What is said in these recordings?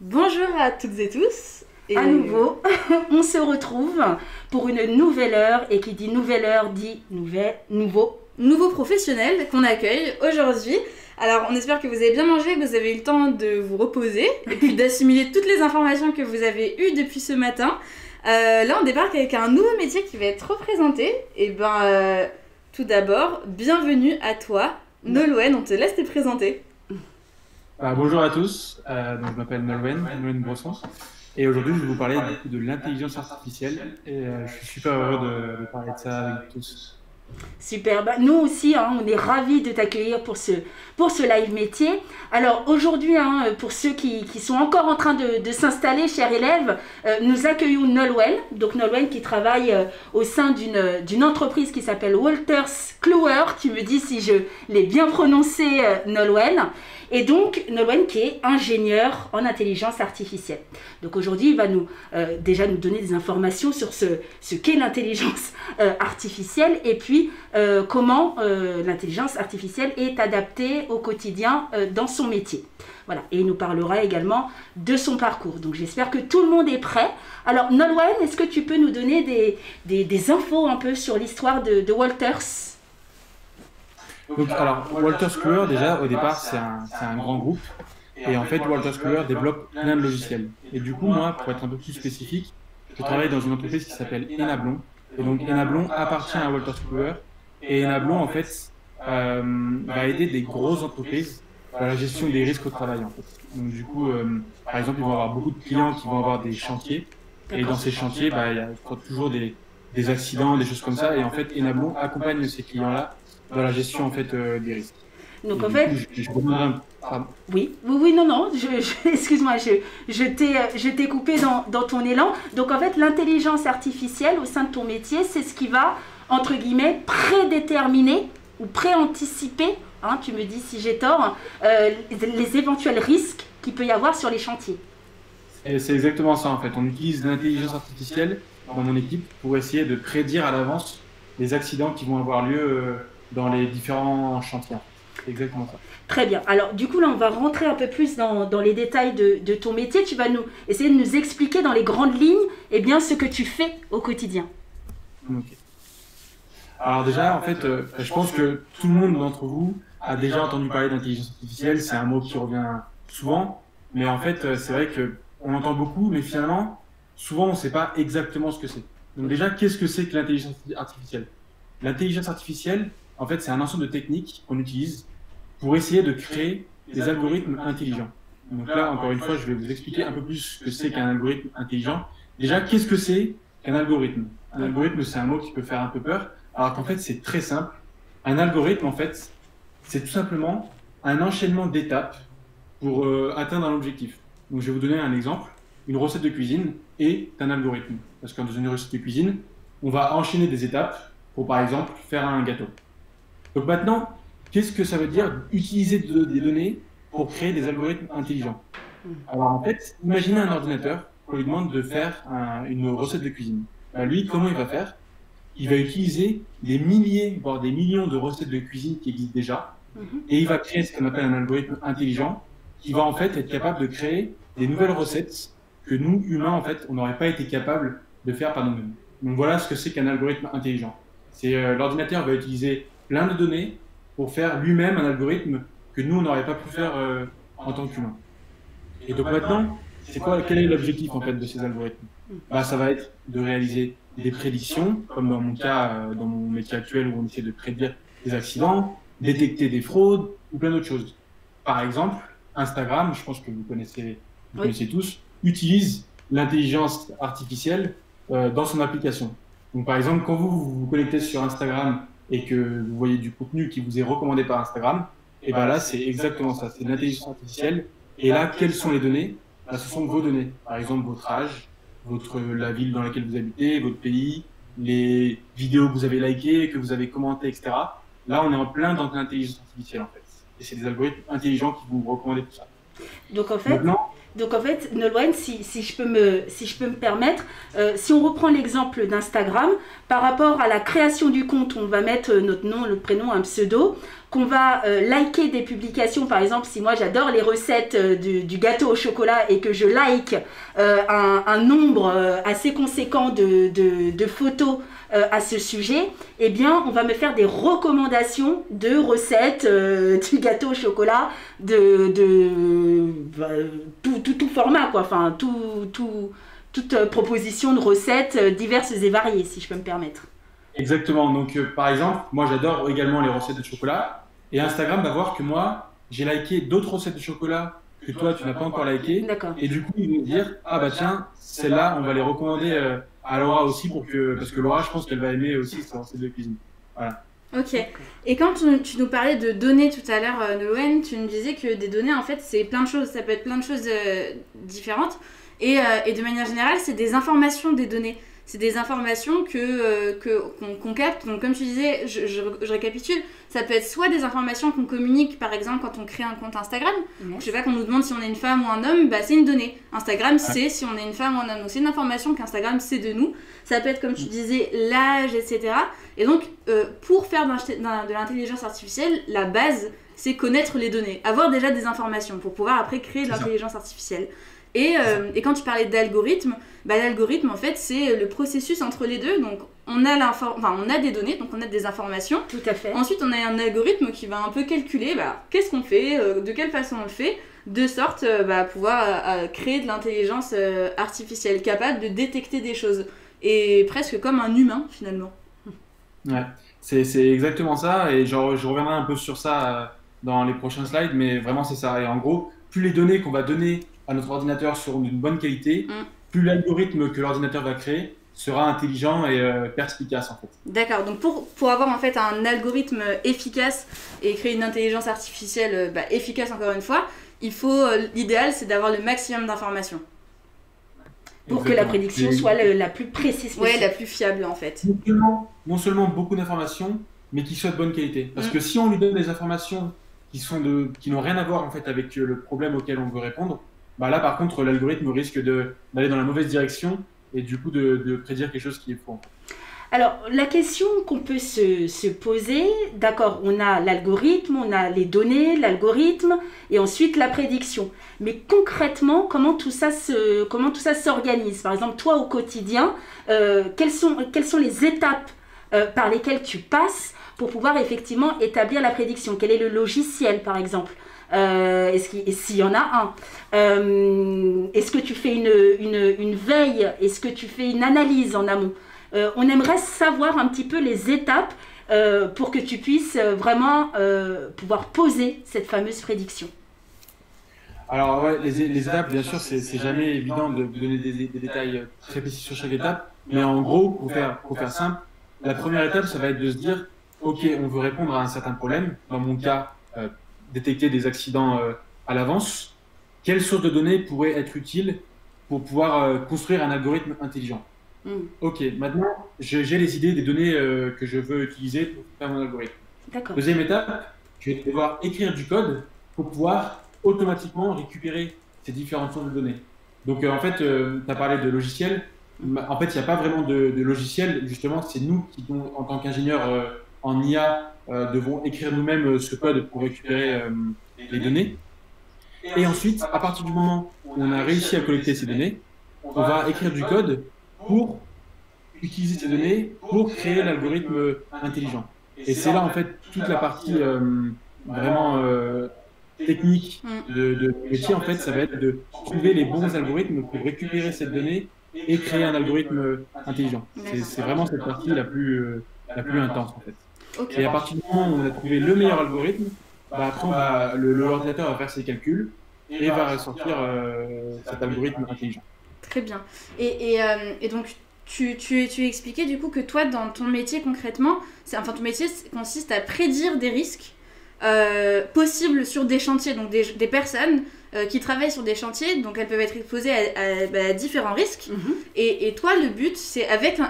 Bonjour à toutes et tous. Et À nouveau, on se retrouve pour une nouvelle heure, et qui dit nouvelle heure dit nouveau professionnel qu'on accueille aujourd'hui. Alors on espère que vous avez bien mangé, que vous avez eu le temps de vous reposer et puis d'assimiler toutes les informations que vous avez eues depuis ce matin. Là on débarque avec un nouveau métier qui va être représenté. Et tout d'abord, bienvenue à toi, Nolwenn, on te laisse te présenter. Bonjour à tous, donc je m'appelle Nolwenn Brosson, et aujourd'hui je vais vous parler de l'intelligence artificielle, et je suis super heureux de parler de ça avec vous tous. Super, nous aussi, on est ravis de t'accueillir pour ce live métier. Alors aujourd'hui, pour ceux qui sont encore en train de s'installer, chers élèves, nous accueillons Nolwenn. Donc Nolwenn qui travaille au sein d'une entreprise qui s'appelle Wolters Kluwer. Tu me dis si je l'ai bien prononcé, Nolwenn. Et donc Nolwenn qui est ingénieur en intelligence artificielle. Donc aujourd'hui, il va déjà nous donner des informations sur ce qu'est l'intelligence artificielle, et puis comment l'intelligence artificielle est adaptée au quotidien dans son métier. Voilà. Et il nous parlera également de son parcours. Donc j'espère que tout le monde est prêt. Alors Nolwenn, est-ce que tu peux nous donner des infos un peu sur l'histoire de Wolters ? Donc, alors, Wolters Kluwer, déjà, au départ, c'est un grand groupe. Et en fait, Wolters Kluwer développe plein de logiciels. Et du coup, moi, pour être un peu plus spécifique, je travaille dans une entreprise qui s'appelle Enablon. Et donc, Enablon appartient à Wolters Kluwer. Et Enablon, en fait, va aider des grosses entreprises dans la gestion des risques au travail, en fait. Donc, du coup, par exemple, ils vont avoir beaucoup de clients qui vont avoir des chantiers. Et dans ces chantiers, il y a toujours des accidents, des choses comme ça. Et en fait, Enablon accompagne ces clients-là dans la gestion en fait des risques. Donc et en fait, oui, non, excuse-moi, je t'ai coupé dans ton élan. Donc en fait, l'intelligence artificielle au sein de ton métier, c'est ce qui va, entre guillemets, prédéterminer ou préanticiper, tu me dis si j'ai tort, les éventuels risques qu'il peut y avoir sur les chantiers. Et c'est exactement ça en fait. On utilise l'intelligence artificielle dans mon équipe pour essayer de prédire à l'avance les accidents qui vont avoir lieu dans les différents chantiers. C'est exactement ça. Très bien. Alors, du coup, là, on va rentrer un peu plus dans les détails de ton métier. Tu vas essayer de nous expliquer dans les grandes lignes ce que tu fais au quotidien. Ok. Alors déjà, en fait, je pense que tout le monde d'entre vous a déjà entendu parler d'intelligence artificielle. C'est un mot qui revient souvent. Mais en fait, c'est vrai qu'on entend beaucoup, mais finalement, souvent, on ne sait pas exactement ce que c'est. Donc déjà, qu'est-ce que c'est que l'intelligence artificielle ? L'intelligence artificielle, en fait, c'est un ensemble de techniques qu'on utilise pour essayer de créer des algorithmes intelligents. Donc là, encore une fois, je vais vous expliquer un peu plus ce que c'est qu'un algorithme intelligent. Déjà, qu'est-ce que c'est qu'un algorithme ? Un algorithme, c'est un mot qui peut faire un peu peur, alors qu'en fait, c'est très simple. Un algorithme, en fait, c'est tout simplement un enchaînement d'étapes pour atteindre un objectif. Donc, je vais vous donner un exemple. Une recette de cuisine est un algorithme. Parce que dans une recette de cuisine, on va enchaîner des étapes pour, par exemple, faire un gâteau. Donc maintenant, qu'est-ce que ça veut dire utiliser des données pour créer des algorithmes intelligents ? Alors en fait, imaginez un ordinateur qu'on lui demande de faire une recette de cuisine. Lui, comment il va faire ? Il va utiliser des milliers, voire des millions de recettes de cuisine qui existent déjà, et il va créer ce qu'on appelle un algorithme intelligent qui va en fait être capable de créer des nouvelles recettes que nous, humains, en fait, on n'aurait pas été capable de faire par nous-mêmes. Donc voilà ce que c'est qu'un algorithme intelligent. C'est l'ordinateur va utiliser plein de données pour faire lui-même un algorithme que nous, on n'aurait pas pu faire en tant qu'humain. Et donc maintenant, quel est l'objectif en fait de ces algorithmes ? Ça va être de réaliser des prédictions, comme dans mon cas, dans mon métier actuel où on essaie de prédire des accidents, détecter des fraudes ou plein d'autres choses. Par exemple, Instagram, je pense que vous connaissez tous, utilise l'intelligence artificielle dans son application. Donc par exemple, quand vous vous connectez sur Instagram et que vous voyez du contenu qui vous est recommandé par Instagram, et là c'est exactement ça, c'est de l'intelligence artificielle. Et là, quelles sont les données ? Ce sont vos données. Par exemple, votre âge, la ville dans laquelle vous habitez, votre pays, les vidéos que vous avez likées, que vous avez commentées, etc. Là, on est en plein dans l'intelligence artificielle en fait. Et c'est des algorithmes intelligents qui vont vous recommander tout ça. Donc en fait, Nolwenn, si je peux me permettre, si on reprend l'exemple d'Instagram, par rapport à la création du compte, on va mettre notre nom, notre prénom, un pseudo. qu'on va liker des publications. Par exemple, si moi j'adore les recettes du gâteau au chocolat et que je like un nombre assez conséquent de photos à ce sujet, eh bien on va me faire des recommandations de recettes du gâteau au chocolat tout format, quoi. Enfin, toute proposition de recettes diverses et variées, si je peux me permettre. Exactement. Donc, par exemple, moi, j'adore également les recettes de chocolat. Et Instagram va voir que moi, j'ai liké d'autres recettes de chocolat que toi, tu n'as pas encore liké. D'accord. Et du coup, ils vont dire, ah bah tiens, celle-là, on va les recommander à Laura aussi, parce que Laura, je pense qu'elle va aimer aussi ces recettes de cuisine. Voilà. Ok. Et quand tu nous parlais de données tout à l'heure, Nolwenn, tu nous disais que des données, en fait, c'est plein de choses. Ça peut être plein de choses différentes. Et de manière générale, c'est des informations des données. C'est des informations qu'on capte. Donc, comme tu disais, je récapitule, ça peut être soit des informations qu'on communique, par exemple, quand on crée un compte Instagram. Yes. Je sais pas, qu'on nous demande si on est une femme ou un homme, bah, c'est une donnée. Instagram, c'est si on est une femme ou un homme. Donc, c'est une information qu'Instagram sait de nous. Ça peut être, comme tu disais, l'âge, etc. Et donc, pour faire de l'intelligence artificielle, la base, c'est connaître les données. Avoir déjà des informations pour pouvoir après créer de l'intelligence artificielle. Et quand tu parlais d'algorithme, bah, l'algorithme, en fait, c'est le processus entre les deux. Donc, on a des données, donc on a des informations. Tout à fait. Ensuite, on a un algorithme qui va un peu calculer qu'est-ce qu'on fait, de quelle façon on le fait, de sorte à pouvoir créer de l'intelligence artificielle capable de détecter des choses. Et presque comme un humain, finalement. Ouais, c'est exactement ça. Et je reviendrai un peu sur ça dans les prochains slides, mais vraiment, c'est ça. Et en gros, plus les données qu'on va donner à notre ordinateur seront d'une bonne qualité, plus l'algorithme que l'ordinateur va créer sera intelligent et perspicace, en fait. D'accord, donc pour avoir en fait un algorithme efficace et créer une intelligence artificielle efficace, encore une fois, l'idéal c'est d'avoir le maximum d'informations. Pour que la prédiction soit la plus précise possible. Ouais, la plus fiable en fait. Non seulement beaucoup d'informations, mais qui soient de bonne qualité. Parce que si on lui donne des informations qui n'ont rien à voir en fait avec le problème auquel on veut répondre, bah là par contre l'algorithme risque d'aller dans la mauvaise direction et du coup de prédire quelque chose qui est faux. Alors la question qu'on peut se poser, d'accord, on a l'algorithme, on a les données, l'algorithme et ensuite la prédiction. Mais concrètement, comment tout ça s'organise? Par exemple, toi au quotidien, quelles sont les étapes par lesquelles tu passes pour pouvoir effectivement établir la prédiction? Quel est le logiciel par exemple? S'il y en a un, est-ce que tu fais une veille? Est-ce que tu fais une analyse en amont? On aimerait savoir un petit peu les étapes pour que tu puisses vraiment pouvoir poser cette fameuse prédiction. Alors ouais, les étapes, bien sûr, c'est jamais évident de donner des détails très précis sur chaque étape, mais en gros, pour faire simple, la première étape, ça va être de se dire, ok, on veut répondre à un certain problème, dans mon cas, détecter des accidents à l'avance. Quelle source de données pourrait être utile pour pouvoir construire un algorithme intelligent? Ok, maintenant, j'ai les idées des données que je veux utiliser pour faire mon algorithme. D'accord. Deuxième étape, je vais devoir écrire du code pour pouvoir automatiquement récupérer ces différentes sources de données. Donc en fait, tu as parlé de logiciel. En fait, il n'y a pas vraiment de logiciel. Justement, c'est nous qui, en tant qu'ingénieurs en IA, devons écrire nous-mêmes ce code pour récupérer les données. Et ensuite, à partir du moment où on a réussi à collecter ces données, on va écrire du code pour utiliser ces données pour créer l'algorithme intelligent. Et c'est là, en fait, toute la partie vraiment technique de métier, en fait, ça va être de trouver les bons algorithmes pour récupérer cette donnée et créer un algorithme intelligent. C'est vraiment cette partie la plus intense, en fait. Okay. Et à partir du moment où on a trouvé le meilleur algorithme, après, l'ordinateur va faire ses calculs et va ressortir cet algorithme intelligent. Très bien. Et donc, tu expliquais du coup que toi, dans ton métier concrètement, ton métier consiste à prédire des risques possibles sur des chantiers, donc des personnes qui travaillent sur des chantiers, donc elles peuvent être exposées à différents risques. Et toi, le but, c'est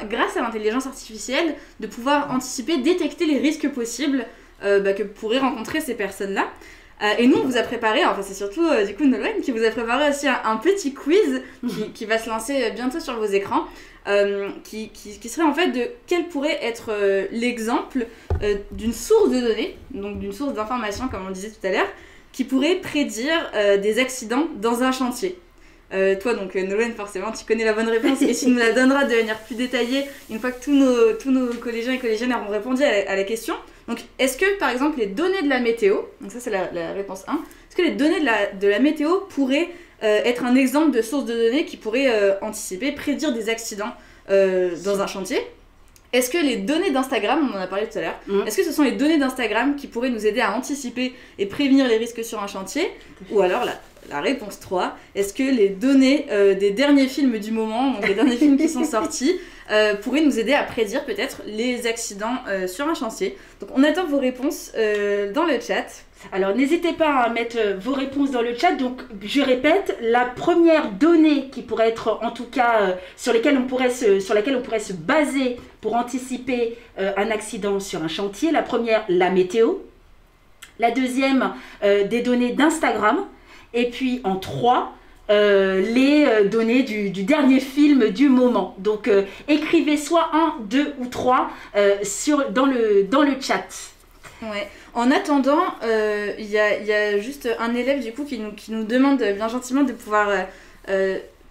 grâce à l'intelligence artificielle, de pouvoir anticiper, détecter les risques possibles que pourraient rencontrer ces personnes-là. Et nous, on vous a préparé, enfin c'est surtout du coup Nolwenn qui vous a préparé aussi un petit quiz qui va se lancer bientôt sur vos écrans, qui serait en fait de quel pourrait être l'exemple d'une source de données, donc d'une source d'information comme on disait tout à l'heure, qui pourrait prédire des accidents dans un chantier. Toi donc Nolwenn, forcément tu connais la bonne réponse et tu nous la donneras de manière plus détaillée une fois que tous nos collégiens et collégiennes auront répondu à la question. Donc est-ce que par exemple les données de la météo, donc ça c'est la réponse 1, est-ce que les données de la météo pourraient être un exemple de source de données qui pourrait anticiper, prédire des accidents dans un chantier? Est-ce que les données d'Instagram, on en a parlé tout à l'heure, est-ce que ce sont les données d'Instagram qui pourraient nous aider à anticiper et prévenir les risques sur un chantier? Ou alors la réponse 3, est-ce que les données des derniers films du moment, donc les derniers films qui sont sortis, pourraient nous aider à prédire peut-être les accidents sur un chantier? Donc on attend vos réponses dans le chat. Alors n'hésitez pas à mettre vos réponses dans le chat. Donc je répète, la première donnée qui pourrait être en tout cas sur laquelle on pourrait se baser pour anticiper un accident sur un chantier. La première, la météo. La deuxième, des données d'Instagram. Et puis en 3, les données du dernier film du moment. Donc écrivez soit 1, 2 ou 3 dans le chat. Ouais. En attendant, il y a juste un élève du coup qui nous demande bien gentiment de pouvoir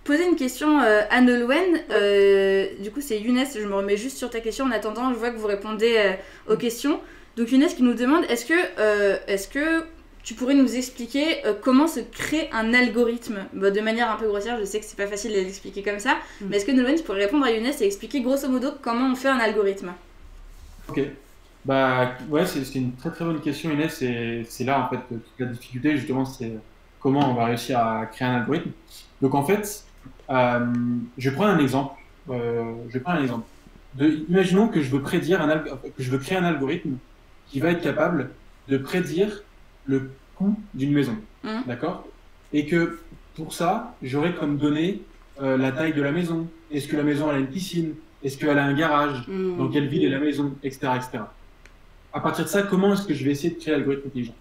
poser une question à Nolwenn. Du coup c'est Younes, je me remets juste sur ta question en attendant, je vois que vous répondez aux questions. Donc Younes qui nous demande est-ce que tu pourrais nous expliquer comment se crée un algorithme de manière un peu grossière? Je sais que c'est pas facile de l'expliquer comme ça, mais est-ce que Nolwenn tu pourrais répondre à Younes et expliquer grosso modo comment on fait un algorithme? Ok. Bah ouais, c'est une très très bonne question, Inès. C'est là en fait toute la difficulté justement, c'est comment on va réussir à créer un algorithme. Donc en fait, je prends un exemple. Imaginons que je veux créer un algorithme qui va être capable de prédire le coût d'une maison, d'accord? Et que pour ça, j'aurai comme donnée la taille de la maison. Est-ce que la maison elle a une piscine? Est-ce qu'elle a un garage? Dans quelle ville est la maison? Etc. etc. À partir de ça, comment est-ce que je vais essayer de créer l'algorithme intelligent?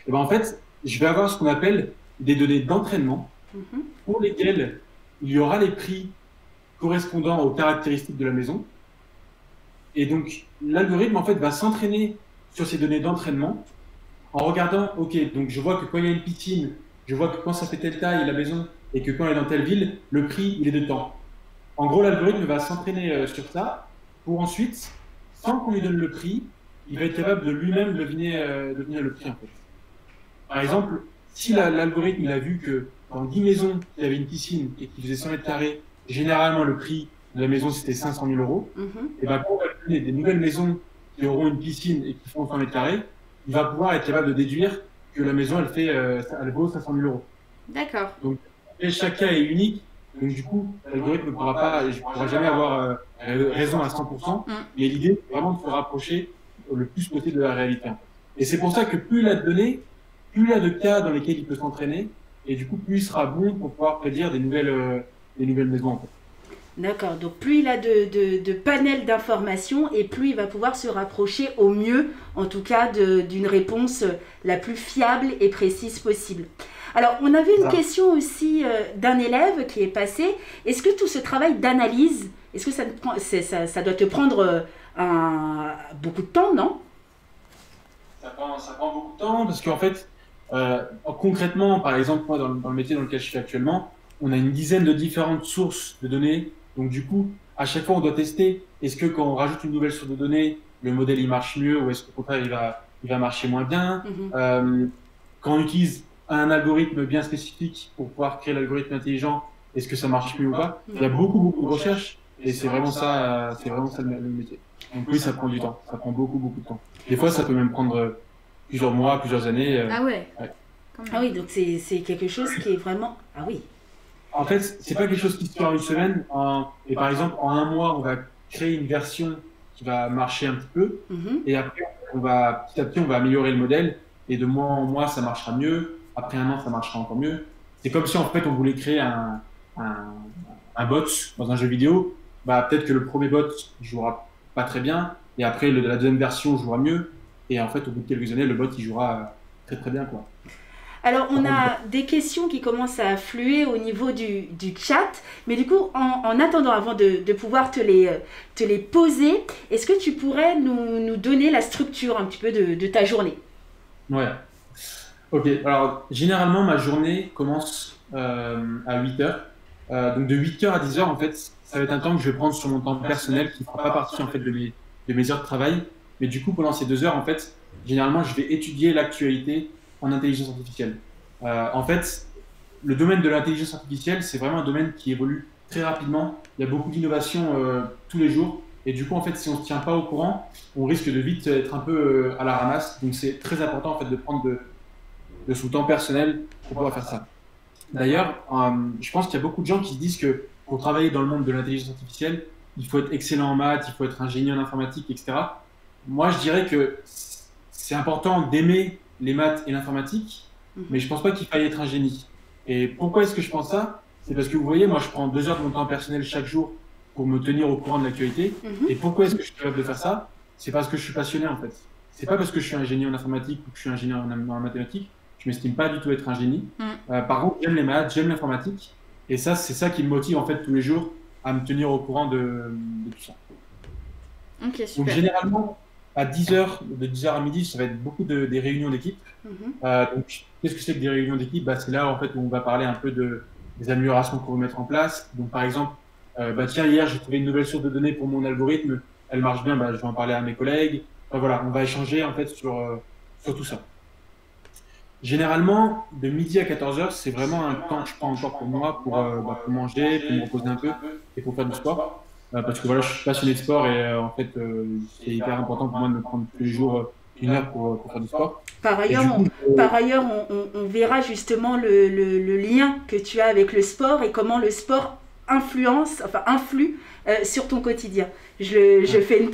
Et ben en fait, je vais avoir ce qu'on appelle des données d'entraînement pour lesquelles il y aura les prix correspondant aux caractéristiques de la maison. Et donc, l'algorithme en fait va s'entraîner sur ces données d'entraînement en regardant, ok, donc je vois que quand il y a une piscine, je vois que quand ça fait telle taille la maison et que quand elle est dans telle ville, le prix il est de temps. En gros, l'algorithme va s'entraîner sur ça pour ensuite, sans qu'on lui donne le prix, il va être capable de lui-même deviner le prix en fait. Par exemple, si l'algorithme il a vu que dans 10 maisons, il y avait une piscine et qui faisait 100 mètres carrés, généralement le prix de la maison c'était 500 000 €, et ben quand on va lui donner des nouvelles maisons qui auront une piscine et qui font 100 mètres carrés, il va pouvoir être capable de déduire que la maison elle vaut 500 000 €. D'accord. Donc chaque cas est unique. Donc du coup, l'algorithme ne pourra jamais avoir raison à 100%, mais l'idée c'est vraiment de se rapprocher le plus possible de la réalité. Et c'est pour ça que plus il a de données, plus il a de cas dans lesquels il peut s'entraîner, et du coup plus il sera bon pour pouvoir prédire des nouvelles maisons en fait. D'accord, donc plus il a de panels d'informations et plus il va pouvoir se rapprocher au mieux, en tout cas, d'une réponse la plus fiable et précise possible. Alors, on avait une question aussi d'un élève qui est passé. Est-ce que tout ce travail d'analyse, est-ce que ça doit te prendre beaucoup de temps, non? Ça prend beaucoup de temps parce qu'en fait, concrètement, par exemple, moi, dans le métier dans lequel je suis actuellement, on a une dizaine de différentes sources de données. Donc, du coup, à chaque fois, on doit tester. Est-ce que quand on rajoute une nouvelle source de données, le modèle il marche mieux ou est-ce qu'au contraire, il va marcher moins bien? Quand on utilise un algorithme bien spécifique pour pouvoir créer l'algorithme intelligent, est-ce que ça marche mieux ou pas? Il y a beaucoup de recherches et c'est vraiment ça le métier. Donc oui, ça prend du temps. Ça prend beaucoup de temps. Des fois, ça peut même prendre plusieurs mois, plusieurs années. Ah ouais. Ah oui, donc c'est quelque chose qui est vraiment... Ah oui. En fait, c'est pas quelque chose qui se fait en une semaine. Et par exemple, en un mois, on va créer une version qui va marcher un petit peu. Et après, petit à petit, on va améliorer le modèle. Et de mois en mois, ça marchera mieux. Après un an, ça marchera encore mieux. C'est comme si en fait, on voulait créer un bot dans un jeu vidéo. Peut-être que le premier bot jouera pas très bien. Et après, la deuxième version jouera mieux. Et en fait, au bout de quelques années, le bot, il jouera très très bien, quoi. Alors, on a des questions qui commencent à affluer au niveau du chat, mais du coup, en attendant, avant de pouvoir te les poser, est-ce que tu pourrais nous donner la structure un petit peu de ta journée? Ouais. Ok, alors généralement ma journée commence à 8 heures. Donc de 8 heures à 10 heures, en fait, ça va être un temps que je vais prendre sur mon temps personnel qui ne fera pas partie en fait de mes heures de travail. Mais du coup, pendant ces 2 heures, en fait, généralement, je vais étudier l'actualité en intelligence artificielle. En fait, le domaine de l'intelligence artificielle, c'est vraiment un domaine qui évolue très rapidement. Il y a beaucoup d'innovations tous les jours. Et du coup, en fait, si on ne se tient pas au courant, on risque de vite être un peu à la ramasse. Donc, c'est très important en fait de prendre de son temps personnel pour pouvoir faire ça. D'ailleurs, je pense qu'il y a beaucoup de gens qui se disent que pour travailler dans le monde de l'intelligence artificielle, il faut être excellent en maths, il faut être ingénieur en informatique, etc. Moi, je dirais que c'est important d'aimer les maths et l'informatique, mais je pense pas qu'il faille être un génie. Et pourquoi est-ce que je pense ça? C'est parce que vous voyez, moi, je prends 2 heures de mon temps personnel chaque jour pour me tenir au courant de l'actualité. Et pourquoi est-ce que je suis capable de faire ça? C'est parce que je suis passionné, en fait. C'est pas parce que je suis ingénieur en informatique ou que je suis ingénieur en mathématiques. Je m'estime pas du tout être un génie. Par contre, j'aime les maths, j'aime l'informatique. Et ça, c'est ça qui me motive, en fait, tous les jours à me tenir au courant de tout ça. Ok, super. Donc, généralement, à 10 heures, de 10 heures à midi, ça va être beaucoup des réunions d'équipe. Donc, qu'est-ce que c'est que des réunions d'équipe? C'est là, en fait, où on va parler un peu des améliorations qu'on veut mettre en place. Donc, par exemple, tiens, hier, j'ai trouvé une nouvelle source de données pour mon algorithme. Elle marche bien, je vais en parler à mes collègues. Voilà, on va échanger, en fait, sur tout ça. Généralement, de midi à 14 heures, c'est vraiment un temps que je prends encore pour moi, pour manger, pour me reposer un peu et pour faire du sport. Parce que voilà, je suis passionné de sport et en fait, c'est hyper important pour moi de me prendre tous les jours 1 heure pour faire du sport. Par ailleurs, on verra justement le lien que tu as avec le sport et comment le sport influe sur ton quotidien. Je fais un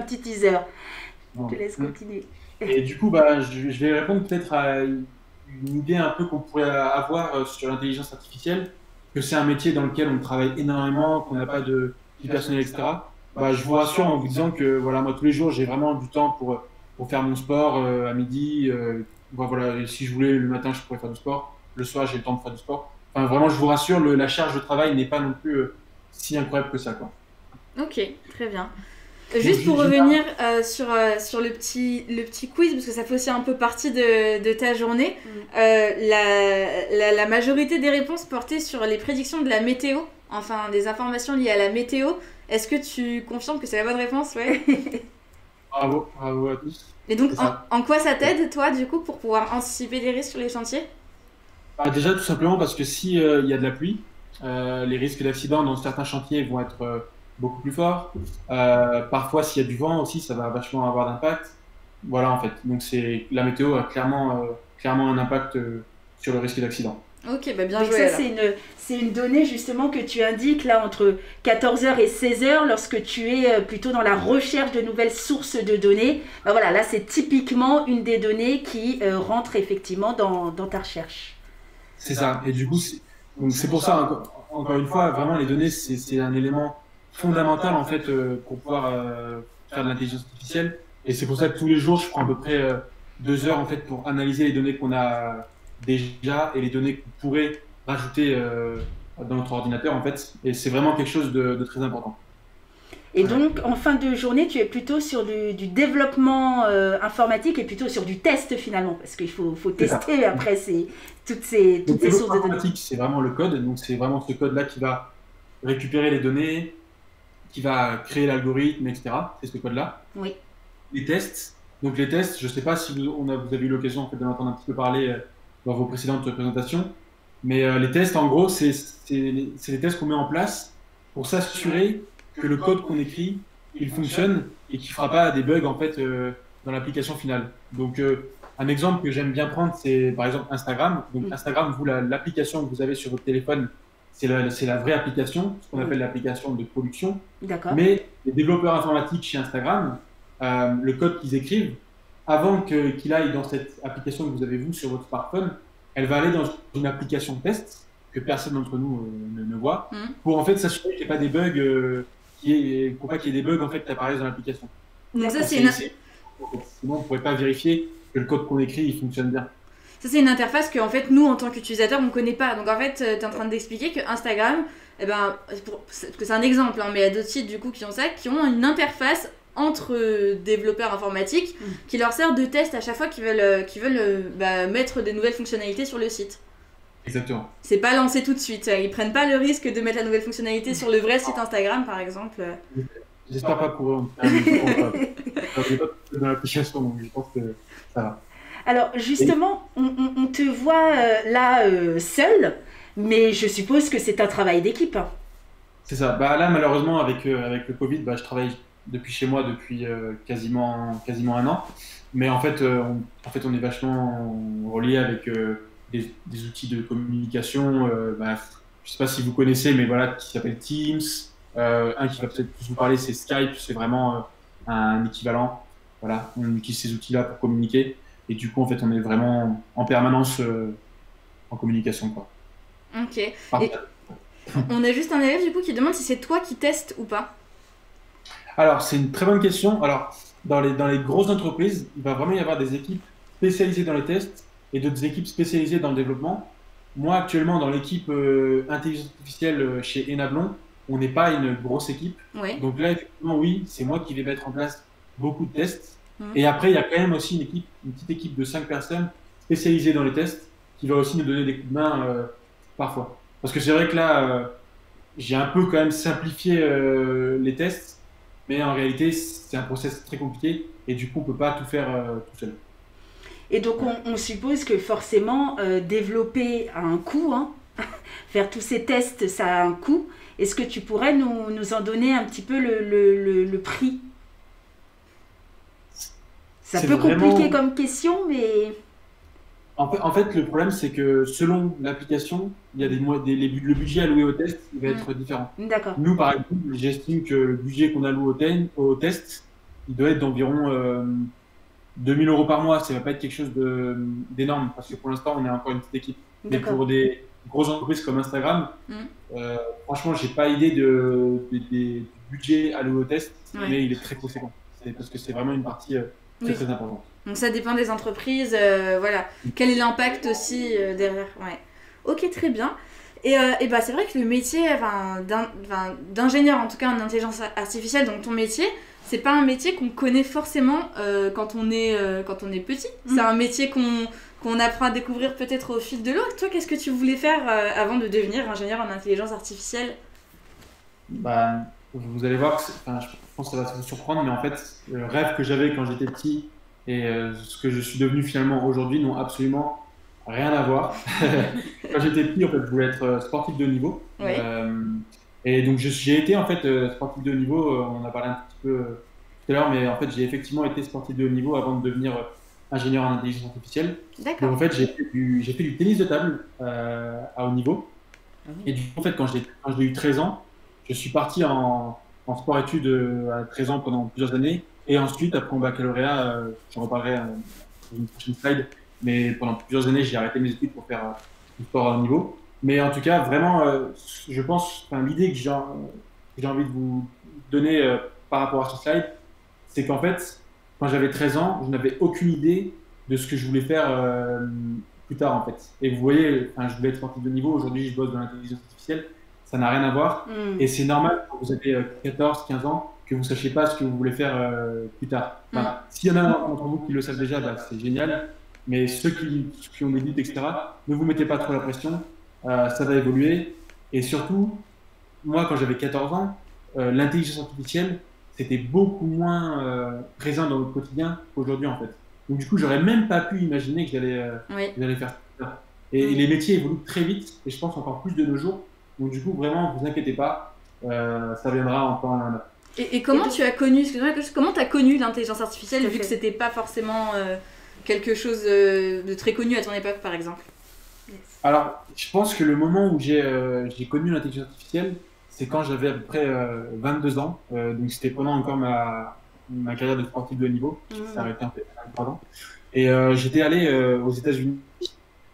petit teaser. Je te laisse continuer. Et du coup, je vais répondre peut-être à une idée un peu qu'on pourrait avoir sur l'intelligence artificielle, que c'est un métier dans lequel on travaille énormément, qu'on n'a pas de vie personnelle, etc. Je vous rassure en vous disant que voilà, moi tous les jours j'ai vraiment du temps pour faire mon sport à midi. Voilà, et si je voulais le matin, je pourrais faire du sport. Le soir, j'ai le temps de faire du sport. Enfin, vraiment, je vous rassure, la charge de travail n'est pas non plus si incroyable que ça, quoi. Ok, très bien. Juste pour revenir sur le petit quiz, parce que ça fait aussi un peu partie de ta journée, la majorité des réponses portaient sur les prédictions de la météo, enfin des informations liées à la météo. Est-ce que tu confirmes que c'est la bonne réponse? Ouais. Bravo à tous. Et donc, en quoi ça t'aide, toi, du coup, pour pouvoir anticiper les risques sur les chantiers? Déjà, tout simplement parce que si y a de la pluie, les risques d'accident dans certains chantiers vont être beaucoup plus forts. Parfois, s'il y a du vent aussi, ça va vachement avoir d'impact. Voilà, en fait. Donc, la météo a clairement un impact sur le risque d'accident. Ok, bien donc joué. Ça, c'est une donnée justement que tu indiques là entre 14h et 16h lorsque tu es plutôt dans la recherche de nouvelles sources de données. Voilà, là, c'est typiquement une des données qui rentre effectivement dans ta recherche. C'est ça. Et du coup, c'est pour ça, encore une fois, vraiment, les données, c'est un élément fondamental en fait pour pouvoir faire de l'intelligence artificielle. Et c'est pour ça que tous les jours, je prends à peu près 2 heures en fait pour analyser les données qu'on a déjà et les données qu'on pourrait rajouter dans notre ordinateur en fait. Et c'est vraiment quelque chose de très important. Et donc, en fin de journée, tu es plutôt sur du développement informatique et plutôt sur du test finalement, parce qu'il faut tester après toutes ces sources de données. C'est vraiment le code, donc c'est vraiment ce code-là qui va récupérer les données, qui va créer l'algorithme, etc. C'est ce code-là. Oui. Les tests. Donc les tests, je ne sais pas si vous avez eu l'occasion en fait, d'en entendre un petit peu parler dans vos précédentes présentations, mais les tests, en gros, c'est les tests qu'on met en place pour s'assurer que le code qu'on écrit, il fonctionne et qu'il ne fera pas des bugs en fait, dans l'application finale. Donc un exemple que j'aime bien prendre, c'est par exemple Instagram. Donc Instagram, vous, l'application que vous avez sur votre téléphone, c'est la vraie application, ce qu'on appelle l'application de production. D'accord. Mais les développeurs informatiques chez Instagram, le code qu'ils écrivent, avant qu'il aille dans cette application que vous avez vous sur votre smartphone, elle va aller dans une application test que personne d'entre nous ne voit, pour en fait s'assurer qu'il n'y ait pas des bugs, pour pas qu'il y ait des bugs en fait qui apparaissent dans l'application. Donc ça, sinon, on ne pourrait pas vérifier que le code qu'on écrit, il fonctionne bien. Ça, c'est une interface que en fait, nous, en tant qu'utilisateurs, on ne connaît pas. Donc en fait, tu es en train d'expliquer que Instagram, eh ben, parce que c'est un exemple, hein, mais il y a d'autres sites du coup qui ont ça, qui ont une interface entre développeurs informatiques qui leur sert de test à chaque fois qu'ils veulent mettre des nouvelles fonctionnalités sur le site. Exactement. C'est pas lancé tout de suite. Ils prennent pas le risque de mettre la nouvelle fonctionnalité sur le vrai site Instagram, par exemple. J'espère pas pour eux. Je pas dans l'application, donc je pense que ça va. Alors justement, on te voit seul, mais je suppose que c'est un travail d'équipe. C'est ça. Bah, là, malheureusement, avec le Covid, je travaille depuis chez moi depuis quasiment 1 an. Mais en fait, on est vachement relié avec des outils de communication. Je sais pas si vous connaissez, mais voilà, qui s'appelle Teams. Un qui va peut-être plus vous parler, c'est Skype. C'est vraiment un équivalent. Voilà, on utilise ces outils-là pour communiquer. Et du coup, en fait, on est vraiment en permanence en communication, quoi. Ok. Et on a juste un élève du coup qui demande si c'est toi qui testes ou pas. Alors, c'est une très bonne question. Alors, dans les grosses entreprises, il va vraiment y avoir des équipes spécialisées dans les tests et d'autres équipes spécialisées dans le développement. Moi, actuellement, dans l'équipe intelligence artificielle chez Enablon, on n'est pas une grosse équipe. Ouais. Donc là, effectivement, oui, c'est moi qui vais mettre en place beaucoup de tests. Et après, il y a quand même aussi une petite équipe de 5 personnes spécialisées dans les tests qui va aussi nous donner des coups de main parfois. Parce que c'est vrai que là, j'ai un peu quand même simplifié les tests, mais en réalité, c'est un process très compliqué et du coup, on ne peut pas tout faire tout seul. Et donc, on suppose que forcément, développer a un coût, hein. Faire tous ces tests, ça a un coût. Est-ce que tu pourrais nous en donner un petit peu le prix ? C'est un peu compliqué comme question, mais... En fait, le problème, c'est que selon l'application, il y a le budget alloué au test il va être différent. D'accord. Nous, par exemple, j'estime que le budget qu'on alloue au test, il doit être d'environ 2 000 € par mois. Ça ne va pas être quelque chose d'énorme, parce que pour l'instant, on est encore une petite équipe. Mais pour des grosses entreprises comme Instagram, franchement, je n'ai pas idée du budget alloué au test, mais il est très conséquent. Parce que c'est vraiment une partie très importante. Donc ça dépend des entreprises, voilà. Quel est l'impact aussi derrière. Ouais. Ok, très bien. Et c'est vrai que le métier d'ingénieur, en tout cas en intelligence artificielle, donc ton métier, c'est pas un métier qu'on connaît forcément quand on est petit. C'est un métier qu'on apprend à découvrir peut-être au fil de l'eau. Toi, qu'est-ce que tu voulais faire avant de devenir ingénieur en intelligence artificielle ? Vous allez voir, je pense que ça va vous surprendre, mais en fait, le rêve que j'avais quand j'étais petit et ce que je suis devenu finalement aujourd'hui n'ont absolument rien à voir. Quand j'étais petit, en fait, je voulais être sportif de haut niveau. Oui. Et donc, j'ai été en fait sportif de haut niveau. On en a parlé un petit peu tout à l'heure, mais en fait, j'ai effectivement été sportif de haut niveau avant de devenir ingénieur en intelligence artificielle. D'accord. Donc, en fait, j'ai fait du tennis de table à haut niveau. Et du coup, en fait, quand j'ai eu 13 ans, je suis parti en sport-études à 13 ans pendant plusieurs années. Et ensuite, après mon baccalauréat, j'en reparlerai dans une prochaine slide, mais pendant plusieurs années, j'ai arrêté mes études pour faire du sport à haut niveau. Mais en tout cas, vraiment, je pense, l'idée que j'ai envie de vous donner par rapport à ce slide, c'est qu'en fait, quand j'avais 13 ans, je n'avais aucune idée de ce que je voulais faire plus tard, en fait. Et vous voyez, je voulais être sportif de niveau. Aujourd'hui, je bosse dans l'intelligence artificielle. Ça n'a rien à voir. Et c'est normal quand vous avez 14, 15 ans que vous ne sachiez pas ce que vous voulez faire plus tard. S'il y en a d'entre vous qui le savent déjà, c'est génial. Mais ceux qui ont des doutes, etc., ne vous mettez pas trop la pression. Ça va évoluer. Et surtout, moi, quand j'avais 14 ans, l'intelligence artificielle, c'était beaucoup moins présent dans notre quotidien qu'aujourd'hui, en fait. Donc, du coup, j'aurais même pas pu imaginer que j'allais faire ça. Et les métiers évoluent très vite, et je pense encore plus de nos jours. Donc du coup, vraiment, ne vous inquiétez pas, ça viendra en temps et en heure. Et comment tu as connu, comment tu as connu l'intelligence artificielle vu que c'était pas forcément quelque chose de très connu à ton époque, par exemple ? Alors, je pense que le moment où j'ai connu l'intelligence artificielle, c'est quand j'avais à peu près 22 ans. Donc c'était pendant encore ma carrière de sportif de haut niveau, qui s'est arrêtée en fait à 23 ans. Et j'étais allé aux États-Unis.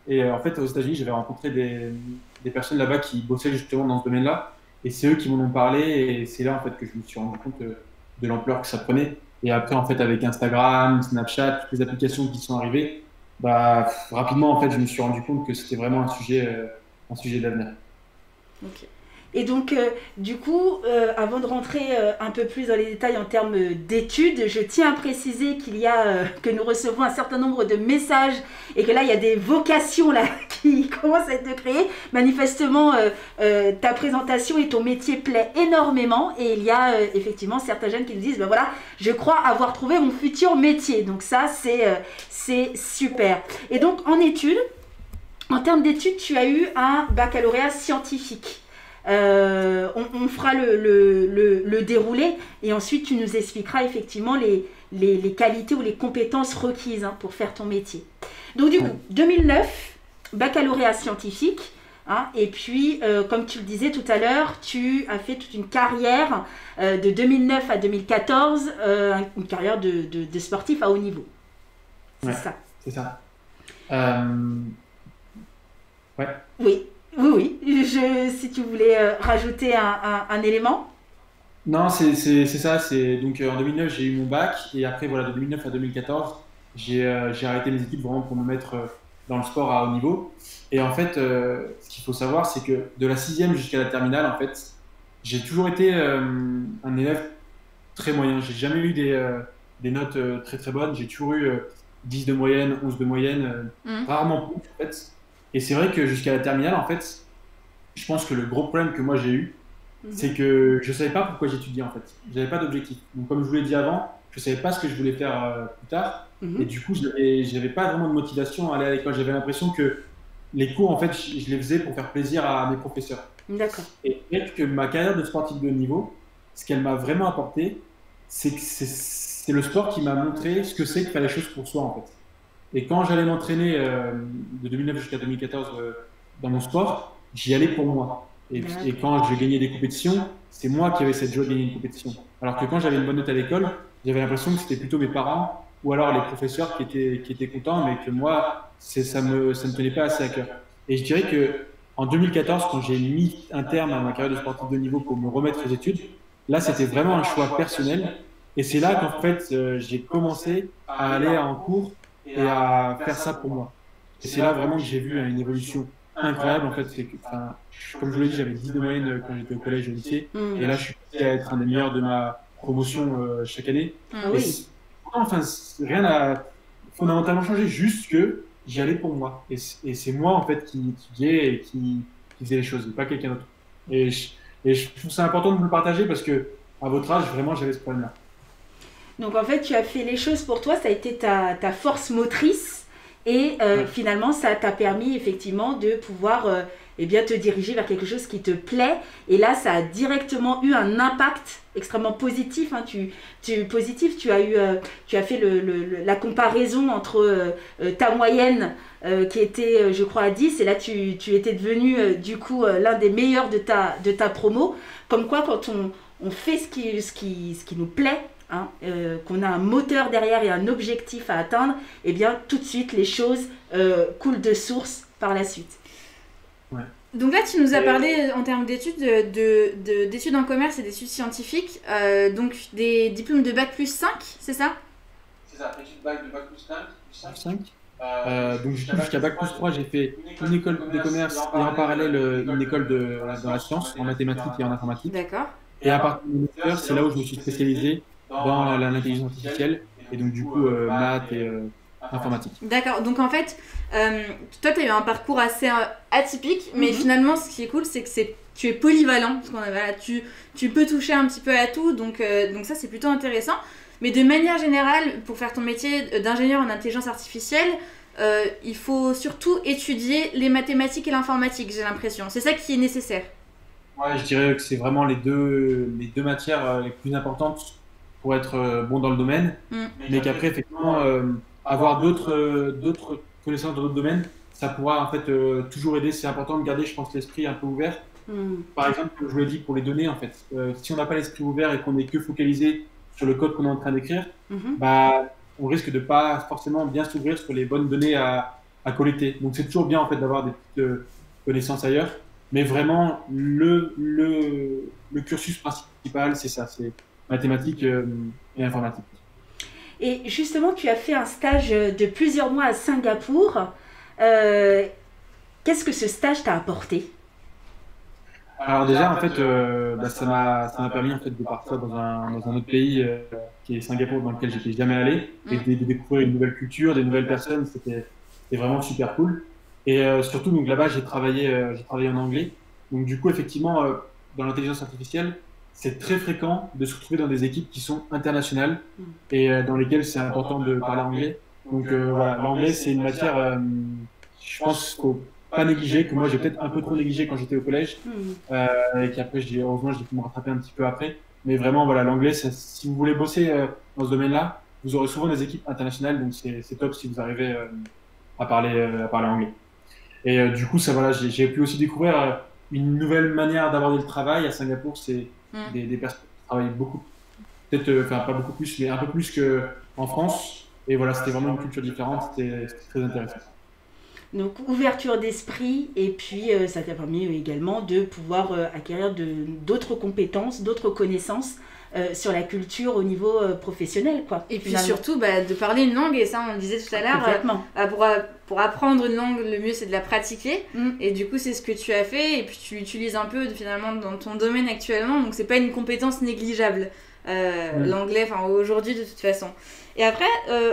Et en fait, aux États-Unis, j'avais rencontré des personnes là-bas qui bossaient justement dans ce domaine-là. Et c'est eux qui m'en ont parlé. Et c'est là en fait que je me suis rendu compte de l'ampleur que ça prenait. Et après, en fait, avec Instagram, Snapchat, toutes les applications qui sont arrivées, bah, rapidement, en fait, je me suis rendu compte que c'était vraiment un sujet d'avenir. Ok. Et donc, du coup, avant de rentrer un peu plus dans les détails en termes d'études, je tiens à préciser que nous recevons un certain nombre de messages et que là, il y a des vocations là, qui commencent à être créées. Manifestement, ta présentation et ton métier plaît énormément et il y a effectivement certains jeunes qui nous disent, ben voilà, je crois avoir trouvé mon futur métier. Donc ça, c'est super. Et donc, en termes d'études, tu as eu un baccalauréat scientifique. On fera le déroulé et ensuite tu nous expliqueras effectivement les qualités ou les compétences requises pour faire ton métier. Donc du coup, 2009, baccalauréat scientifique, et puis comme tu le disais tout à l'heure, tu as fait toute une carrière de 2009 à 2014, une carrière de sportif à haut niveau. C'est ça. C'est ça. Ouais. Oui. Si tu voulais rajouter un élément. Non, c'est ça. Donc en 2009, j'ai eu mon bac et après, voilà, de 2009 à 2014, j'ai arrêté mes études vraiment pour me mettre dans le sport à haut niveau. Et en fait, ce qu'il faut savoir, c'est que de la sixième jusqu'à la terminale, en fait, j'ai toujours été un élève très moyen. J'ai jamais eu des notes très très bonnes. J'ai toujours eu 10 de moyenne, 11 de moyenne, rarement plus en fait. Et c'est vrai que jusqu'à la terminale, en fait, je pense que le gros problème que moi j'ai eu, c'est que je ne savais pas pourquoi j'étudiais en fait. Je n'avais pas d'objectif. Donc comme je vous l'ai dit avant, je ne savais pas ce que je voulais faire plus tard. Et du coup, je n'avais pas vraiment de motivation à aller à l'école. J'avais l'impression que les cours, en fait, je les faisais pour faire plaisir à mes professeurs. D'accord. Et peut-être que ma carrière de sportif de haut niveau, ce qu'elle m'a vraiment apporté, c'est que c'est le sport qui m'a montré ce que c'est que faire les choses pour soi en fait. Et quand j'allais m'entraîner de 2009 jusqu'à 2014 dans mon sport, j'y allais pour moi. Et quand je gagnais des compétitions, c'est moi qui avais cette joie de gagner une compétition. Alors que quand j'avais une bonne note à l'école, j'avais l'impression que c'était plutôt mes parents ou alors les professeurs qui étaient contents, mais que moi, ça me tenait pas assez à cœur. Et je dirais que en 2014, quand j'ai mis un terme à ma carrière de sportif de haut niveau pour me remettre aux études, là, c'était vraiment un choix personnel. Et c'est là qu'en fait, j'ai commencé à aller en cours et à faire ça pour moi. Et c'est là vraiment que j'ai vu une évolution incroyable. En fait, comme je vous l'ai dit, j'avais 10 de moyenne quand j'étais au collège et au lycée. Et là, je suis passé à être un des meilleurs de ma promotion chaque année. Oui. Enfin, rien n'a fondamentalement changé, juste que j'y allais pour moi. Et c'est moi, en fait, qui étudiais et qui faisait les choses, et pas quelqu'un d'autre. Et je trouve ça important de vous le partager parce que, à votre âge, vraiment, j'avais ce problème-là. Donc en fait, tu as fait les choses pour toi, ça a été ta force motrice et finalement, ça t'a permis effectivement de pouvoir te diriger vers quelque chose qui te plaît. Et là, ça a directement eu un impact extrêmement positif. Tu as fait la comparaison entre ta moyenne qui était, je crois, à 10 et là, tu étais devenu du coup l'un des meilleurs de ta promo. Comme quoi, quand on fait ce qui nous plaît, qu'on a un moteur derrière et un objectif à atteindre, et bien tout de suite les choses coulent de source par la suite. Ouais. Donc là tu nous as parlé en termes d'études d'études en commerce et d'études scientifiques, donc des diplômes de bac plus 5, c'est ça? C'est ça, études bac de bac plus 5. Donc jusqu'à bac plus 3, j'ai fait une école de commerce et en parallèle une école dans la science, en mathématiques et en informatique. D'accord. Et à partir de master, c'est là où je me suis spécialisé dans l'intelligence artificielle et donc du coup maths et informatique. D'accord, donc en fait, toi tu as eu un parcours assez atypique, mais finalement ce qui est cool c'est que tu es polyvalent, parce tu peux toucher un petit peu à tout, donc ça c'est plutôt intéressant. Mais de manière générale, pour faire ton métier d'ingénieur en intelligence artificielle, il faut surtout étudier les mathématiques et l'informatique, j'ai l'impression. C'est ça qui est nécessaire. Ouais, je dirais que c'est vraiment les deux matières les plus importantes pour être bon dans le domaine, mais qu'après, effectivement, avoir d'autres connaissances dans d'autres domaines, ça pourra en fait toujours aider. C'est important de garder, je pense, l'esprit un peu ouvert. Par exemple, comme je vous l'ai dit, pour les données, en fait, si on n'a pas l'esprit ouvert et qu'on n'est que focalisé sur le code qu'on est en train d'écrire, on risque de pas forcément bien s'ouvrir sur les bonnes données à collecter. Donc c'est toujours bien en fait d'avoir des petites connaissances ailleurs, mais vraiment le cursus principal, c'est ça, c'est mathématiques et informatique. Et justement, tu as fait un stage de plusieurs mois à Singapour. Qu'est-ce que ce stage t'a apporté? Alors déjà, en fait, ça m'a permis en fait, de partir dans un autre pays qui est Singapour, dans lequel j'étais jamais allé, et de découvrir une nouvelle culture, des nouvelles personnes. C'était vraiment super cool. Et surtout, donc là-bas, j'ai travaillé en anglais. Donc du coup, effectivement, dans l'intelligence artificielle, c'est très fréquent de se retrouver dans des équipes qui sont internationales et dans lesquelles c'est important de parler anglais. Donc voilà, l'anglais, c'est une matière, je pense, qu'il ne faut pas négliger, que moi j'ai peut-être un peu trop négligé quand j'étais au collège, et qu'après, heureusement, j'ai pu me rattraper un petit peu après. Mais vraiment, voilà, l'anglais, si vous voulez bosser dans ce domaine-là, vous aurez souvent des équipes internationales, donc c'est top si vous arrivez à parler anglais. Et du coup, ça, voilà, j'ai pu aussi découvrir une nouvelle manière d'aborder le travail. À Singapour, c'est des personnes qui travaillent beaucoup, peut-être, enfin pas beaucoup plus, mais un peu plus qu'en France. Et voilà, c'était vraiment une culture différente, c'était très intéressant. Donc, ouverture d'esprit, et puis ça t'a permis également de pouvoir acquérir d'autres compétences, d'autres connaissances sur la culture au niveau professionnel, quoi. Et puis surtout, de parler une langue, et ça on le disait tout à l'heure, pour apprendre une langue, le mieux c'est de la pratiquer. Et du coup, c'est ce que tu as fait, et puis tu l'utilises un peu finalement dans ton domaine actuellement, donc c'est pas une compétence négligeable, l'anglais, aujourd'hui de toute façon. Et après,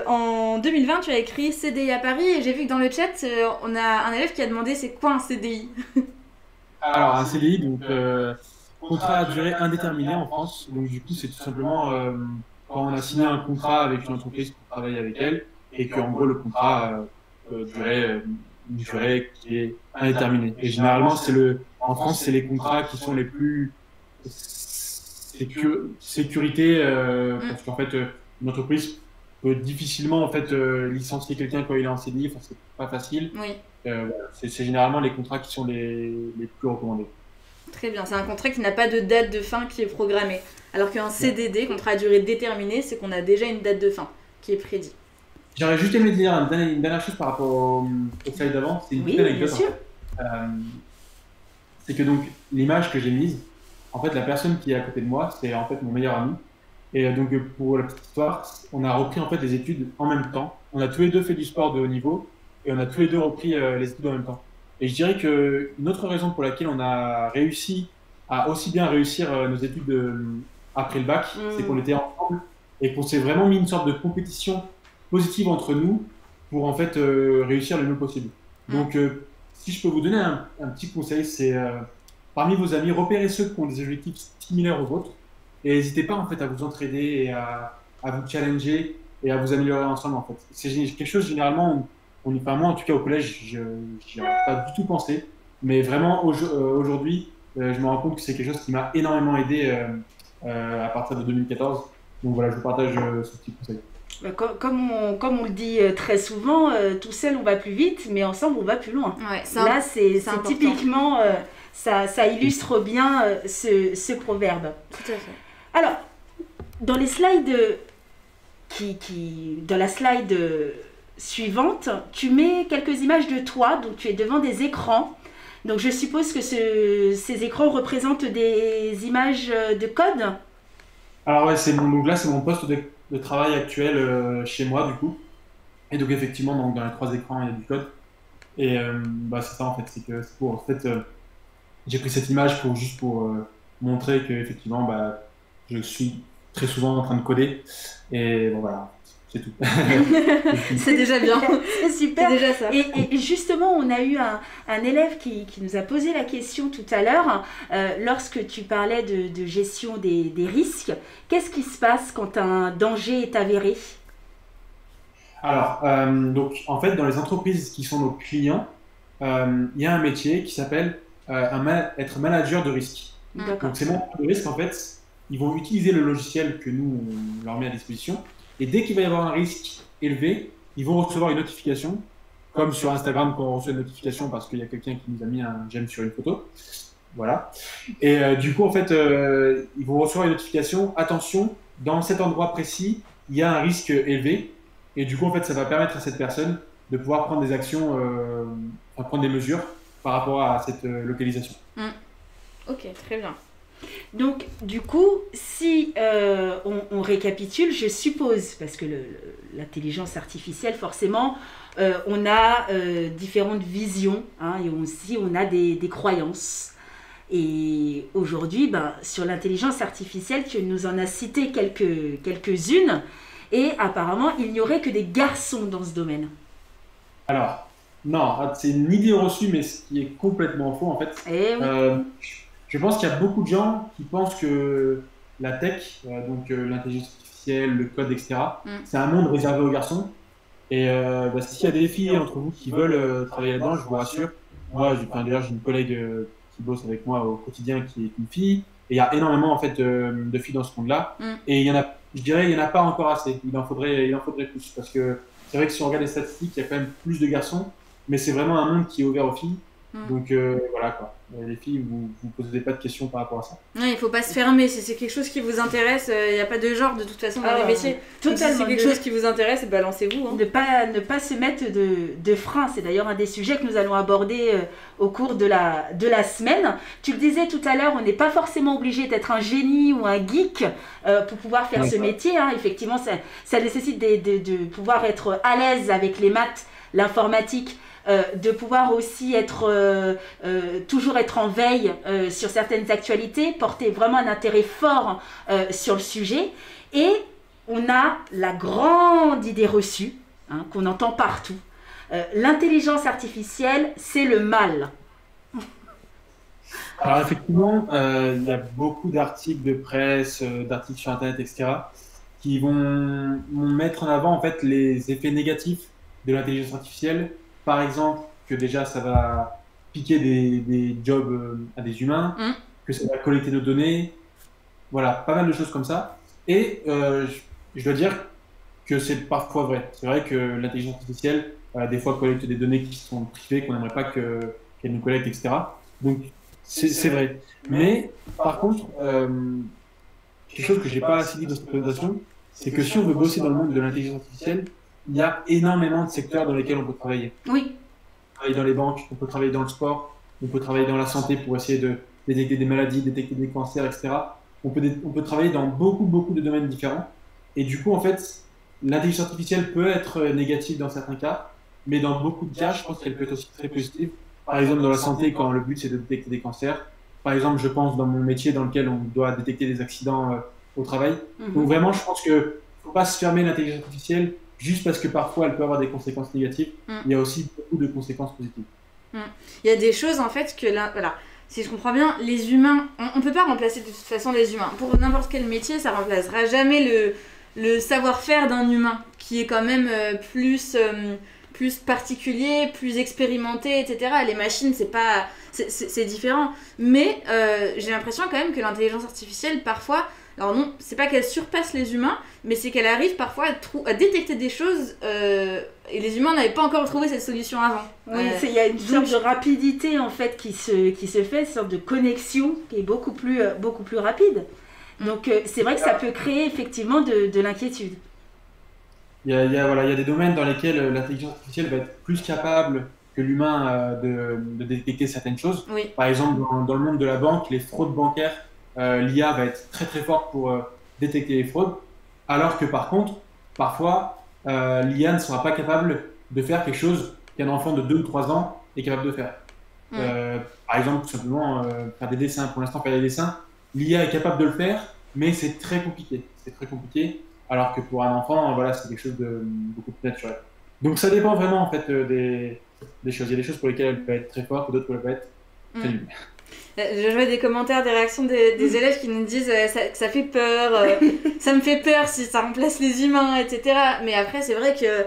en 2020, tu as écrit CDI à Paris, et j'ai vu que dans le chat, on a un élève qui a demandé c'est quoi un CDI? Alors, un CDI, donc contrat à durée indéterminée en France. Donc, du coup, c'est tout simplement quand on a signé un contrat avec une entreprise pour travailler avec elle, et qu'en gros, le contrat durait une durée qui est indéterminée. Et généralement, en France, c'est les contrats qui sont les plus sécurité, parce qu'en fait, une entreprise peut difficilement en fait licencier quelqu'un quand il est en CDI, enfin, c'est pas facile. Oui. Voilà. C'est généralement les contrats qui sont les plus recommandés. Très bien, c'est un contrat qui n'a pas de date de fin qui est programmée. Alors qu'un CDD, contrat à durée déterminée, c'est qu'on a déjà une date de fin qui est prédite. J'aurais juste aimé dire une dernière chose par rapport au slide d'avant, c'est une petite anecdote. Bien sûr. C'est que donc l'image que j'ai mise, en fait la personne qui est à côté de moi, c'est en fait mon meilleur ami. Et donc, pour la petite histoire, on a repris en fait les études en même temps. On a tous les deux fait du sport de haut niveau et on a tous les deux repris les études en même temps. Et je dirais qu'une autre raison pour laquelle on a réussi à aussi bien réussir nos études après le bac, c'est qu'on était ensemble et qu'on s'est vraiment mis une sorte de compétition positive entre nous pour en fait réussir le mieux possible. Donc, si je peux vous donner un petit conseil, c'est parmi vos amis, repérez ceux qui ont des objectifs similaires aux vôtres. Et n'hésitez pas en fait à vous entraider et à vous challenger et à vous améliorer ensemble en fait. C'est quelque chose généralement enfin moi en tout cas au collège, j'y aurais pas du tout pensé, mais vraiment aujourd'hui, je me rends compte que c'est quelque chose qui m'a énormément aidé à partir de 2014. Donc voilà, je vous partage ce petit conseil. Comme on le dit très souvent, tout seul on va plus vite, mais ensemble on va plus loin. Ouais, là c'est typiquement, ça illustre bien ce proverbe. Tout à fait. Alors, dans les slides dans la slide suivante, tu mets quelques images de toi, donc tu es devant des écrans. Donc je suppose que ces écrans représentent des images de code. Alors ouais, donc là c'est mon poste de travail actuel chez moi du coup. Et donc effectivement dans les 3 écrans il y a du code. Et c'est ça en fait, j'ai pris cette image pour montrer que effectivement je suis très souvent en train de coder et bon voilà, c'est tout. C'est déjà bien. C'est super. C'est déjà ça. Et justement, on a eu un élève qui nous a posé la question tout à l'heure, lorsque tu parlais de gestion des risques. Qu'est-ce qui se passe quand un danger est avéré? Alors, donc en fait, dans les entreprises qui sont nos clients, il y a un métier qui s'appelle être manager de risque. D'accord. Donc ces managers de risque, en fait, ils vont utiliser le logiciel que nous, on leur met à disposition. Et dès qu'il va y avoir un risque élevé, ils vont recevoir une notification, comme sur Instagram quand on reçoit une notification parce qu'il y a quelqu'un qui nous a mis un j'aime sur une photo. Voilà. Et du coup, en fait, ils vont recevoir une notification. Attention, dans cet endroit précis, il y a un risque élevé. Et du coup, en fait, ça va permettre à cette personne de pouvoir prendre des actions, prendre des mesures par rapport à cette localisation. Ok, très bien. Donc, du coup, si on récapitule, je suppose, parce que l'intelligence artificielle, forcément, on a différentes visions, hein, et aussi on a des croyances. Et aujourd'hui, sur l'intelligence artificielle, tu nous en as cité quelques-unes, et apparemment, il n'y aurait que des garçons dans ce domaine. Alors, non, c'est une idée reçue, mais ce qui est complètement faux en fait. Eh oui. Je pense qu'il y a beaucoup de gens qui pensent que la tech, donc l'intelligence artificielle, le code, etc., c'est un monde réservé aux garçons. Et s'il y a des filles entre vous qui veulent travailler là-dedans, je vous rassure. Moi, d'ailleurs, j'ai une collègue qui bosse avec moi au quotidien qui est une fille. Et il y a énormément en fait de filles dans ce monde-là. Et il y en a, je dirais, il y en a pas encore assez. Il en faudrait plus parce que c'est vrai que si on regarde les statistiques, il y a quand même plus de garçons, mais c'est vraiment un monde qui est ouvert aux filles. Donc voilà quoi. Les filles, vous posez pas de questions par rapport à ça. Ouais, il faut pas se fermer. Si c'est quelque chose qui vous intéresse, il n'y a pas de genre de toute façon dans les métiers. Totalement. Si c'est quelque chose qui vous intéresse, lancez-vous. Hein. Ne pas se mettre de frein. C'est d'ailleurs un des sujets que nous allons aborder au cours de la semaine. Tu le disais tout à l'heure, on n'est pas forcément obligé d'être un génie ou un geek pour pouvoir faire ce métier. Hein. Effectivement, ça nécessite de pouvoir être à l'aise avec les maths, l'informatique. De pouvoir aussi toujours être en veille sur certaines actualités, porter vraiment un intérêt fort sur le sujet. Et on a la grande idée reçue, hein, qu'on entend partout. L'intelligence artificielle, c'est le mal. Alors effectivement, il y a beaucoup d'articles de presse, d'articles sur Internet, etc., qui vont mettre en avant en fait les effets négatifs de l'intelligence artificielle. Par exemple, que déjà ça va piquer des jobs à des humains, que ça va collecter nos données, voilà, pas mal de choses comme ça. Et je dois dire que c'est parfois vrai. C'est vrai que l'intelligence artificielle, des fois, collecte des données qui sont privées, qu'on n'aimerait pas qu'elle nous collecte, etc. Donc, c'est vrai. Mais, par contre, quelque chose que je n'ai pas assez dit dans cette présentation, c'est que si on veut bosser dans le monde de l'intelligence artificielle, il y a énormément de secteurs dans lesquels on peut travailler. Oui. On peut travailler dans les banques, on peut travailler dans le sport, on peut travailler dans la santé pour essayer de détecter des maladies, détecter des cancers, etc. On peut travailler dans beaucoup de domaines différents. Et du coup, en fait, l'intelligence artificielle peut être négative dans certains cas, mais dans beaucoup de cas, je pense qu'elle peut être aussi très positive. Par exemple, dans la santé, quand le but c'est de détecter des cancers. Par exemple, je pense dans mon métier dans lequel on doit détecter des accidents au travail. Donc vraiment, je pense qu'il ne faut pas se fermer l'intelligence artificielle juste parce que parfois elle peut avoir des conséquences négatives. Il y a aussi beaucoup de conséquences positives. Il y a des choses en fait que là, voilà, si je comprends bien, les humains, on ne peut pas remplacer de toute façon les humains. Pour n'importe quel métier, ça ne remplacera jamais le savoir-faire d'un humain qui est quand même plus particulier, plus expérimenté, etc. Les machines, c'est différent. Mais j'ai l'impression quand même que l'intelligence artificielle, parfois, alors non, c'est pas qu'elle surpasse les humains, mais c'est qu'elle arrive parfois à détecter des choses et les humains n'avaient pas encore trouvé cette solution avant. Oui, il y a une sorte de rapidité en fait qui se fait, une sorte de connexion qui est beaucoup plus rapide. Donc c'est vrai que ça peut créer effectivement de l'inquiétude. Il y a des domaines dans lesquels l'intelligence artificielle va être plus capable que l'humain de détecter certaines choses. Oui. Par exemple, dans le monde de la banque, les fraudes bancaires, l'IA va être très forte pour détecter les fraudes, alors que par contre, parfois, l'IA ne sera pas capable de faire quelque chose qu'un enfant de 2 ou 3 ans est capable de faire. Par exemple, tout simplement faire des dessins. Pour l'instant, faire des dessins, l'IA est capable de le faire, mais c'est très compliqué. Alors que pour un enfant, voilà, c'est quelque chose de beaucoup plus naturel. Donc ça dépend vraiment en fait des choses. Il y a des choses pour lesquelles elle peut être très forte et d'autres pour lesquelles elle peut être très nulle. Je vois des commentaires, des réactions des élèves qui nous disent que ça fait peur, ça me fait peur si ça remplace les humains, etc. Mais après, c'est vrai que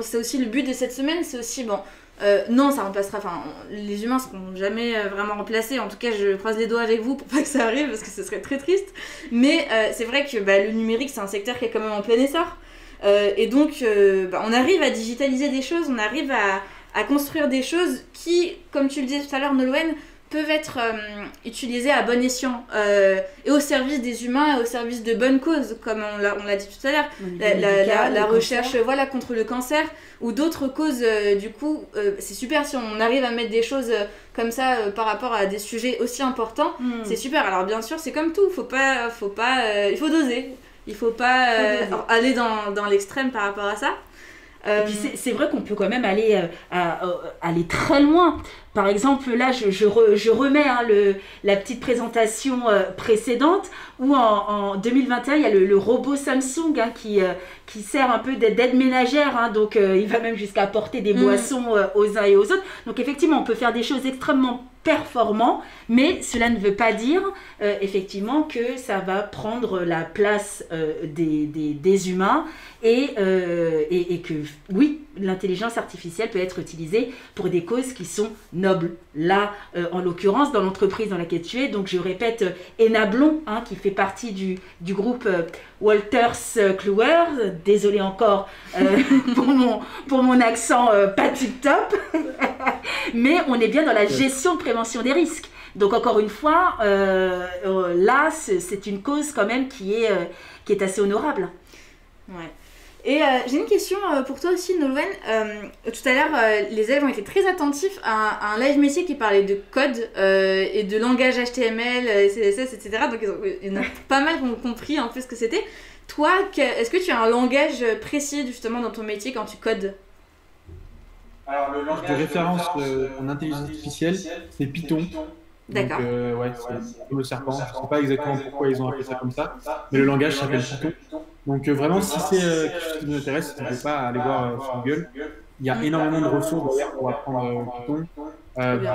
c'est aussi le but de cette semaine, c'est aussi, non, ça remplacera, les humains ne seront jamais vraiment remplacés. En tout cas, je croise les doigts avec vous pour pas que ça arrive parce que ce serait très triste. Mais c'est vrai que le numérique, c'est un secteur qui est quand même en plein essor. Et donc, on arrive à digitaliser des choses, on arrive à construire des choses qui, comme tu le disais tout à l'heure, Nolwenn, peuvent être utilisés à bon escient et au service des humains et au service de bonnes causes, comme on l'a dit tout à l'heure, la recherche contre le cancer ou d'autres causes. Du coup, c'est super si on arrive à mettre des choses comme ça par rapport à des sujets aussi importants, c'est super. Alors bien sûr, c'est comme tout, il faut doser. Il faut pas aller dans l'extrême par rapport à ça. Et puis c'est vrai qu'on peut quand même aller très loin. Par exemple, là, je remets la petite présentation précédente où en 2021, il y a le robot Samsung qui sert un peu d'aide ménagère. Donc, il va même jusqu'à apporter des boissons aux uns et aux autres. Donc, effectivement, on peut faire des choses extrêmement performantes, mais cela ne veut pas dire effectivement que ça va prendre la place des humains et que, oui, l'intelligence artificielle peut être utilisée pour des causes qui sont nobles. Là, en l'occurrence, dans l'entreprise dans laquelle tu es, donc je répète, Enablon, qui fait partie du groupe Wolters Kluwer, désolé encore pour mon accent pas tip top, mais on est bien dans la gestion de prévention des risques. Donc encore une fois, là, c'est une cause quand même qui est assez honorable. Ouais. Et j'ai une question pour toi aussi, Nolwenn. Tout à l'heure, les élèves ont été très attentifs à un live métier qui parlait de code et de langage HTML, CSS, etc. Donc il y en a pas mal qui ont compris un peu ce que c'était. Toi, est-ce que tu as un langage précis justement dans ton métier quand tu codes? Alors le langage de référence en intelligence artificielle, c'est Python. D'accord. Donc, ouais, c'est le serpent. Je ne sais pas exactement pourquoi ils ont appelé ça comme ça, mais le langage s'appelle Python. Donc, vraiment, si c'est quelque chose qui vous intéresse, n'hésitez pas à aller voir sur Google. Il y a énormément de ressources d'ailleurs pour apprendre Python.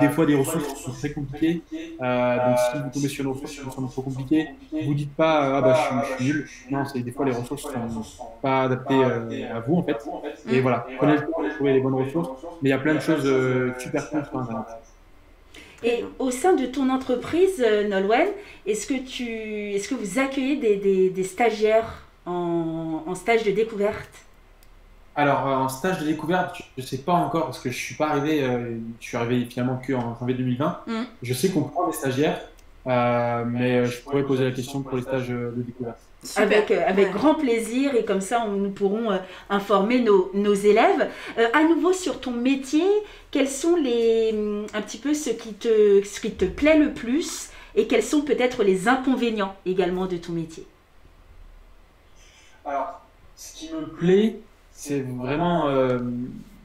Des fois, des ressources sont très compliquées. Donc, si vous tombez sur une ressource qui vous semble trop compliquée, vous dites pas je suis nul. Non, des fois, les ressources ne sont pas adaptées à vous en fait. Et voilà, prenez le temps de trouver les bonnes ressources. Mais il y a plein de choses super cool sur Internet. Et au sein de ton entreprise, Nolwenn, est-ce que vous accueillez des stagiaires en stage de découverte? Alors, en stage de découverte, je ne sais pas encore parce que je suis arrivé finalement qu'en janvier 2020. Je sais qu'on prend des stagiaires, mais je pourrais poser la question pour les stages de découverte. Avec grand plaisir, et comme ça nous pourrons informer nos élèves. À nouveau sur ton métier, quels sont un petit peu ce qui te plaît le plus et quels sont peut-être les inconvénients également de ton métier? Alors, ce qui me plaît, c'est vraiment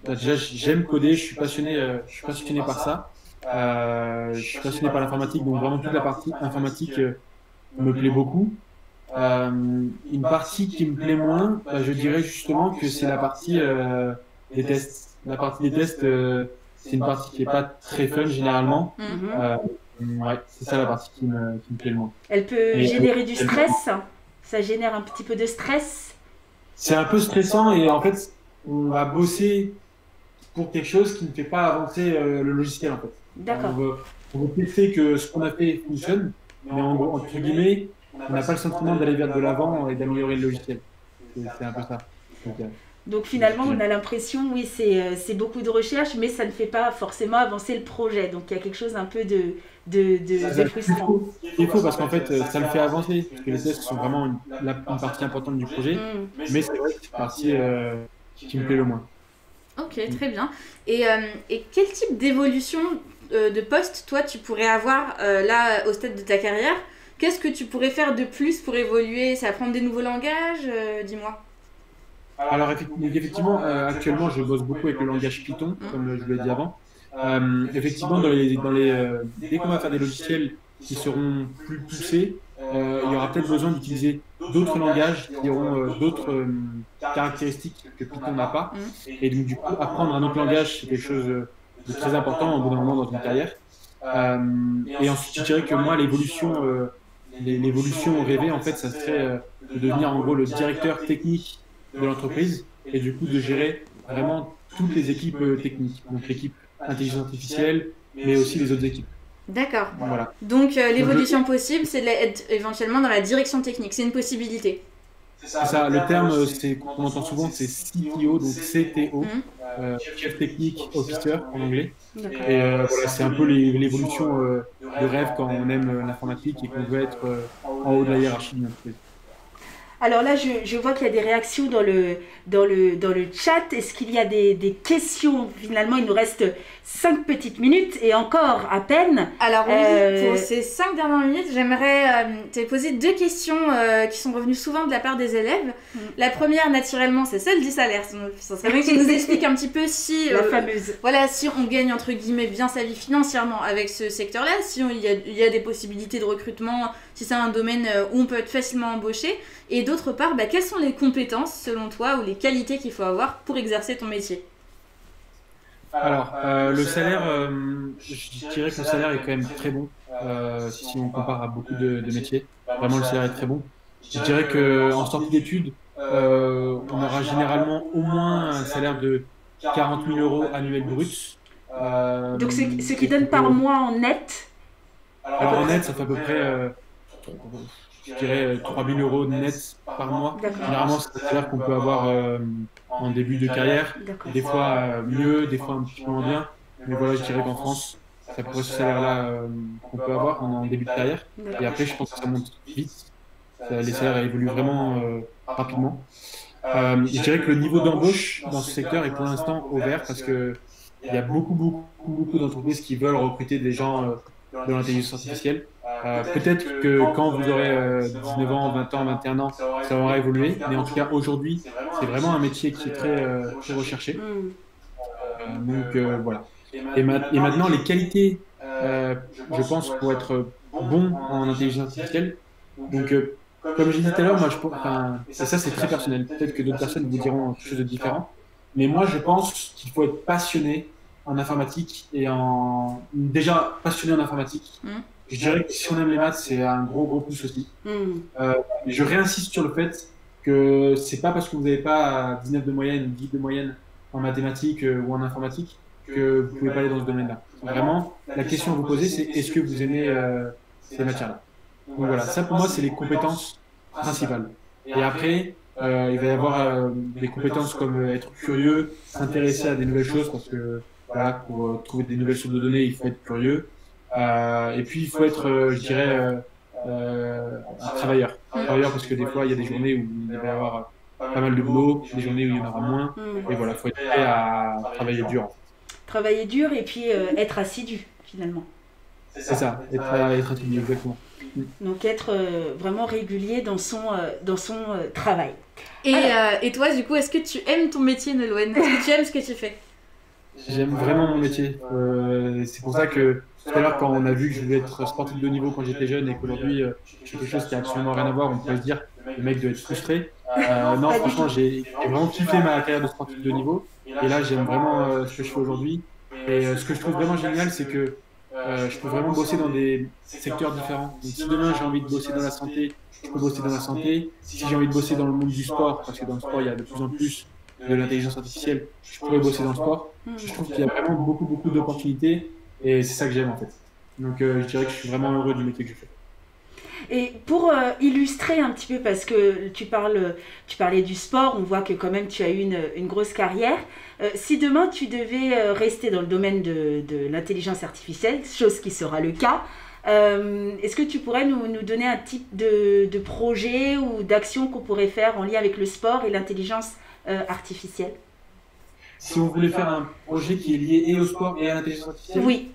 déjà j'aime coder, je suis passionné par ça. Je suis passionné par l'informatique, donc vraiment toute la partie informatique me plaît beaucoup. Une partie qui me plaît moins, je dirais justement que c'est la partie des tests. La partie des tests, c'est une partie qui n'est pas très fun généralement. Ouais, c'est ça la partie qui me plaît le moins. Elle peut générer du stress. Ça génère un petit peu de stress. C'est un peu stressant et en fait, on va bosser pour quelque chose qui ne fait pas avancer le logiciel en fait. D'accord. On veut tester que ce qu'on a fait fonctionne, mais entre guillemets, on n'a pas le sentiment d'aller vers de l'avant et d'améliorer le logiciel. C'est un peu ça. Donc finalement, on a l'impression, oui, c'est beaucoup de recherche, mais ça ne fait pas forcément avancer le projet. Donc il y a quelque chose un peu de frustrant. Il faut parce qu'en fait, ça le fait avancer, parce que les tests sont vraiment une partie importante du projet, mais c'est vrai que c'est une partie qui me plaît le moins. Ok, très bien. Et quel type d'évolution de poste, toi, tu pourrais avoir là, au stade de ta carrière? Qu'est-ce que tu pourrais faire de plus pour évoluer? C'est apprendre des nouveaux langages? Dis-moi. Alors effectivement, actuellement, je bosse beaucoup avec le langage Python, comme je l'ai dit avant. Effectivement, dès qu'on va faire des logiciels qui seront plus poussés, il y aura peut-être besoin d'utiliser d'autres langages qui auront d'autres caractéristiques que Python n'a pas. Et donc, du coup, apprendre un autre langage, c'est quelque chose de très important au bout d'un moment dans une carrière. Et ensuite, je dirais que moi, l'évolution rêvée, en fait, ça serait de devenir en gros le directeur technique de l'entreprise et du coup de gérer vraiment toutes les équipes techniques, donc l'équipe intelligence artificielle, mais aussi les autres équipes. D'accord. Voilà. Donc l'évolution possible, c'est d'être éventuellement dans la direction technique, c'est une possibilité. C'est ça, le terme qu'on entend souvent, c'est CTO, donc CTO, Chef Technique Officer en anglais. Et voilà, c'est un peu l'évolution de rêve quand on aime l'informatique et qu'on veut être en haut de la hiérarchie d'une entreprise. Alors là, je vois qu'il y a des réactions dans le chat. Est-ce qu'il y a des questions? Finalement, il nous reste 5 petites minutes et encore à peine. Alors oui, pour ces 5 dernières minutes, j'aimerais te poser 2 questions qui sont revenues souvent de la part des élèves. La première, naturellement, c'est celle du salaire. Ça serait bien que tu nous expliques un petit peu si... la fameuse. Voilà, si on gagne, entre guillemets, bien sa vie financièrement avec ce secteur-là, si il y a des possibilités de recrutement, si c'est un domaine où on peut être facilement embauché. Et d'autre part, quelles sont les compétences, selon toi, ou les qualités qu'il faut avoir pour exercer ton métier? Alors, le salaire, je dirais que le salaire est quand même très bon, si on compare à beaucoup de métiers. Vraiment, le salaire est très bon. Je dirais qu'en sortie d'études, on aura généralement au moins un salaire de 40 000 € annuels bruts. Donc, ce qui donne par mois en net? Alors, en net, ça fait à peu près... je dirais 3 000 € net par mois. Généralement, c'est le salaire qu'on peut avoir en début de carrière. Des fois mieux, des fois un petit peu moins bien. Mais voilà, je dirais qu'en France, ça pourrait ce salaire-là qu'on peut avoir en début de carrière. Et après, je pense que ça monte vite. Les salaires évoluent vraiment rapidement. Je dirais que le niveau d'embauche dans ce secteur est pour l'instant ouvert parce qu'il y a beaucoup d'entreprises qui veulent recruter des gens de l'intelligence artificielle. Peut-être que quand vous aurez 19 ans, 20 ans, 21 ans, ça aura évolué. Mais en tout cas, aujourd'hui, c'est vraiment un métier qui est très recherché. Donc voilà. Et maintenant, les qualités, je pense, pour être bon en intelligence artificielle. Donc, comme je disais tout à l'heure, et ça c'est très personnel. Peut-être que d'autres personnes vous diront quelque chose de différent. Mais moi, je pense qu'il faut être passionné en informatique et déjà passionné en informatique. Je dirais que si on aime les maths, c'est un gros plus aussi. Je réinsiste sur le fait que c'est pas parce que vous n'avez pas 19 de moyenne, 10 de moyenne en mathématiques ou en informatique que vous pouvez pas aller dans ce domaine-là. Vraiment, la question à vous poser, c'est est-ce que vous aimez ces matières-là? Donc voilà, ça pour moi, c'est les compétences principales. Et après, il va y avoir des compétences comme être curieux, s'intéresser à des nouvelles choses parce que voilà, pour trouver des nouvelles sources de données, il faut être curieux. Et puis il faut être, je dirais, un travailleur. Travailleur parce que des fois il y a des journées où il va y avoir pas mal de boulot, des journées où il y en aura moins. Et voilà, il faut être prêt à travailler dur. En fait. Travailler dur et puis être assidu finalement. C'est ça, être assidu, exactement. Donc être vraiment régulier dans son travail. Et toi, du coup, est-ce que tu aimes ton métier, Nolwenn? Est-ce que tu aimes ce que tu fais? J'aime vraiment mon métier. C'est pour ça que tout à l'heure, quand on a vu que je voulais être sportif de haut niveau quand j'étais jeune et qu'aujourd'hui, je fais quelque chose qui n'a absolument rien à voir, on pourrait se dire le mec doit être frustré. Non, franchement, j'ai vraiment kiffé ma carrière de sportif de haut niveau. Et là, j'aime vraiment ce que je fais aujourd'hui. Et ce que je trouve vraiment génial, c'est que je peux vraiment bosser dans des secteurs différents. Donc, si demain j'ai envie de bosser dans la santé, je peux bosser dans la santé. Si j'ai envie de bosser dans le monde du sport, parce que dans le sport, il y a de plus en plus de l'intelligence artificielle, je pourrais bosser dans le sport. Je trouve qu'il y a vraiment beaucoup d'opportunités et c'est ça que j'aime en fait. Donc je dirais que je suis vraiment heureux du métier que je fais. Et pour illustrer un petit peu, parce que tu parlais du sport, on voit que quand même tu as eu une grosse carrière. Si demain tu devais rester dans le domaine de l'intelligence artificielle, chose qui sera le cas, est-ce que tu pourrais nous donner un type de projet ou d'action qu'on pourrait faire en lien avec le sport et l'intelligence artificielle? Si on voulait faire un projet qui est lié et au sport et à l'intelligence artificielle? Oui,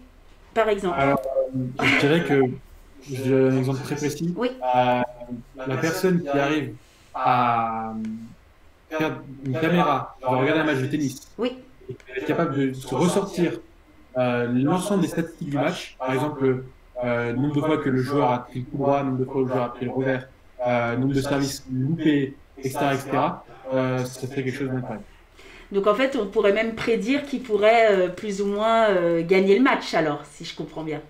par exemple. Alors, je dirais que, j'ai un exemple très précis. Oui. La personne qui arrive à faire une caméra, à regarder un match de tennis, oui. et qui est capable de se ressortir l'ensemble des statistiques du match, par exemple, nombre de fois que le joueur a pris le coup droit, nombre de fois que le joueur a pris le revers, nombre de services loupés, etc., ça serait quelque chose d'incroyable. Donc en fait, on pourrait même prédire qui pourrait plus ou moins gagner le match alors, si je comprends bien.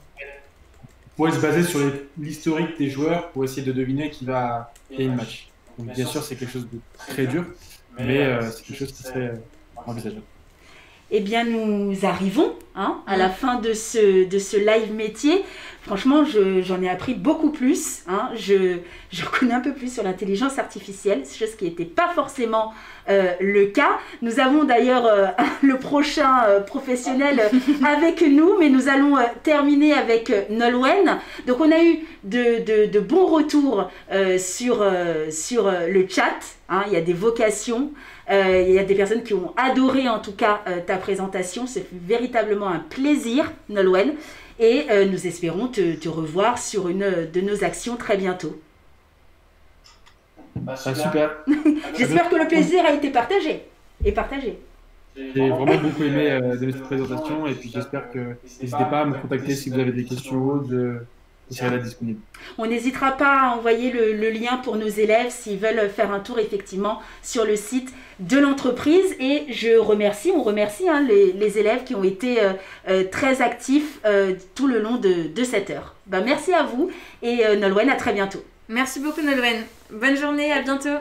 On pourrait se baser sur l'historique des joueurs pour essayer de deviner qui va gagner le match. Donc bien sûr, c'est quelque chose de très dur, mais c'est quelque chose qui serait envisageable. Eh bien, nous arrivons à la fin de ce live métier. Franchement, j'en ai appris beaucoup plus. Hein. Je connais un peu plus sur l'intelligence artificielle, chose qui n'était pas forcément le cas. Nous avons d'ailleurs le prochain professionnel avec nous, mais nous allons terminer avec Nolwenn. Donc, on a eu de bons retours sur le chat. Hein. Il y a des vocations. Il y a des personnes qui ont adoré en tout cas ta présentation. C'est véritablement un plaisir, Nolwenn. Et nous espérons te revoir sur une de nos actions très bientôt. Super. J'espère que le plaisir a été partagé. J'ai vraiment beaucoup aimé cette présentation et puis j'espère que n'hésitez pas à me contacter si vous avez des questions ou autres. Je serai là disponible. On n'hésitera pas à envoyer le lien pour nos élèves s'ils veulent faire un tour effectivement sur le site de l'entreprise. Et on remercie hein, les élèves qui ont été très actifs tout le long de cette heure. Merci à vous et Nolwenn, à très bientôt. Merci beaucoup Nolwenn. Bonne journée, à bientôt.